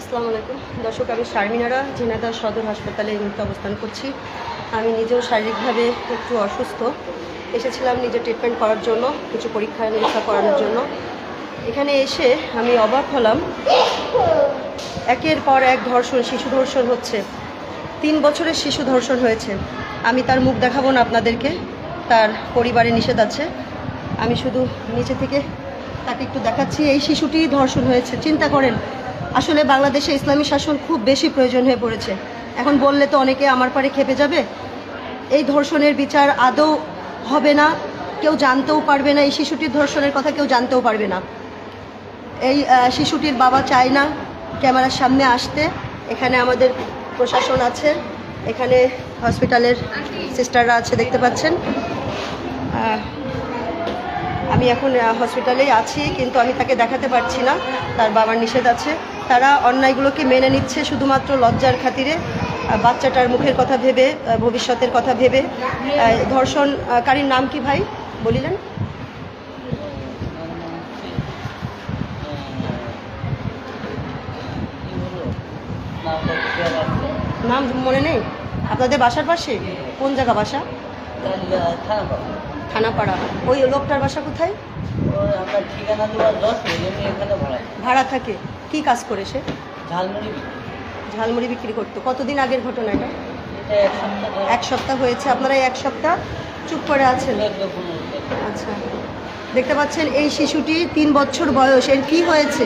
আসসালামু আলাইকুম দর্শক, আমি শারমিনারা ঝিনাইদহ সদর হাসপাতালে এই মুহূর্তে অবস্থান করছি। আমি নিজেও শারীরিকভাবে একটু অসুস্থ, এসেছিলাম নিজে ট্রিটমেন্ট করার জন্য, কিছু পরীক্ষা নিরীক্ষা করানোর জন্য। এখানে এসে আমি অবাক হলাম, একের পর এক ধর্ষণ, শিশু ধর্ষণ হচ্ছে। 3 বছরের শিশু ধর্ষণ হয়েছে। আমি তার মুখ দেখাবো না আপনাদেরকে, তার পরিবারে নিষেধ আছে। আমি শুধু নিচে থেকে তাকে একটু দেখাচ্ছি। এই শিশুটি ধর্ষণ হয়েছে। চিন্তা করেন, আসলে বাংলাদেশে ইসলামী শাসন খুব বেশি প্রয়োজন হয়ে পড়েছে। এখন বললে তো অনেকে আমার পারে খেপে যাবে। এই ধর্ষণের বিচার আদৌ হবে না, কেউ জানতেও পারবে না। এই শিশুটির ধর্ষণের কথা কেউ জানতেও পারবে না। এই শিশুটির বাবা চায় না ক্যামেরার সামনে আসতে। এখানে আমাদের প্রশাসন আছে, এখানে হসপিটালের সিস্টাররা আছে, দেখতে পাচ্ছেন। আমি এখন হসপিটালেই আছি, কিন্তু আমি তাকে দেখাতে পারছি না, তার বাবার নিষেধ আছে। তারা অন্যায়গুলোকে মেনে নিচ্ছে শুধুমাত্র লজ্জার খাতিরে, বাচ্চাটার মুখের কথা ভেবে, ভবিষ্যতের কথা ভেবে। ধর্ষণকারীর নাম কি ভাই বলিলেন? নাম মনে নেই? আপনাদের বাসার পাশে কোন জায়গা বাসা? থানাপাড়া। ওই লোকটার বাসা কোথায়? ভাড়া থাকে। কি কাজ করে সে? ঝালমুড়ি বিক্রি করতো। কতদিন আগের ঘটনা এটা? 1 সপ্তাহ হয়েছে। আপনারা 1 সপ্তাহ চুপ করে আছেন। আচ্ছা, দেখতে পাচ্ছেন এই শিশুটি 3 বছর বয়স। এর কি হয়েছে?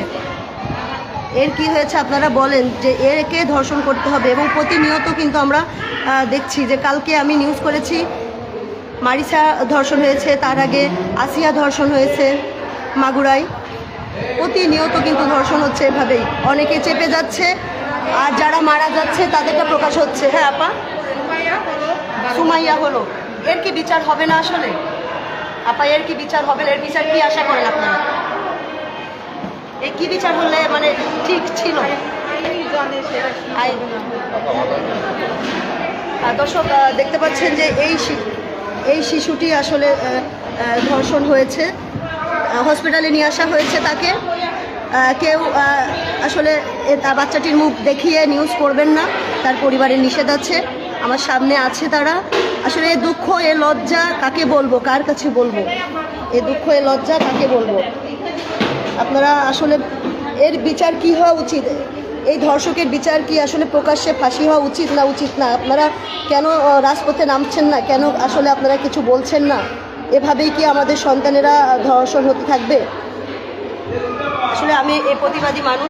আপনারা বলেন যে একে ধর্ষণ করতে হবে। এবং প্রতিনিয়ত কিন্তু আমরা দেখছি যে, কালকে আমি নিউজ করেছি মারিসা ধর্ষণ হয়েছে, তার আগে আসিয়া ধর্ষণ হয়েছে মাগুরায়। প্রতিনিয়ত কিন্তু ধর্ষণ হচ্ছে এভাবেই, অনেকে চেপে যাচ্ছে, আর যারা মারা যাচ্ছে তাদেরটা প্রকাশ হচ্ছে। হ্যাঁ আপা, সুমাইয়া হলো, এর কি বিচার হবে না আসলে? আপা, এর কি বিচার হবে? এর বিচার কি আশা করেন আপনারা? এই কি বিচার হলে মানে ঠিক ছিল? দর্শক দেখতে পাচ্ছেন যে এই শিশুটি আসলে ধর্ষণ হয়েছে, হসপিটালে নিয়ে আসা হয়েছে তাকে। কেউ আসলে বাচ্চাটির মুখ দেখিয়ে নিউজ করবেন না, তার পরিবারের নিষেধ আছে। আমার সামনে আছে তারা। আসলে এ দুঃখ, এ লজ্জা কাকে বলবো, কার কাছে বলবো? এ দুঃখ, এ লজ্জা কাকে বলবো? আপনারা আসলে এর বিচার কি হওয়া উচিত? এই ধর্ষকের বিচার কি আসলে প্রকাশ্যে ফাঁসি হওয়া উচিত না? আপনারা কেন রাজপথে নামছেন না? কেন আসলে আপনারা কিছু বলছেন না? এভাবেই কি আমাদের সন্তানেরা ধর্ষণ হতে থাকবে? আসলে আমি এই প্রতিবাদী মানুষ।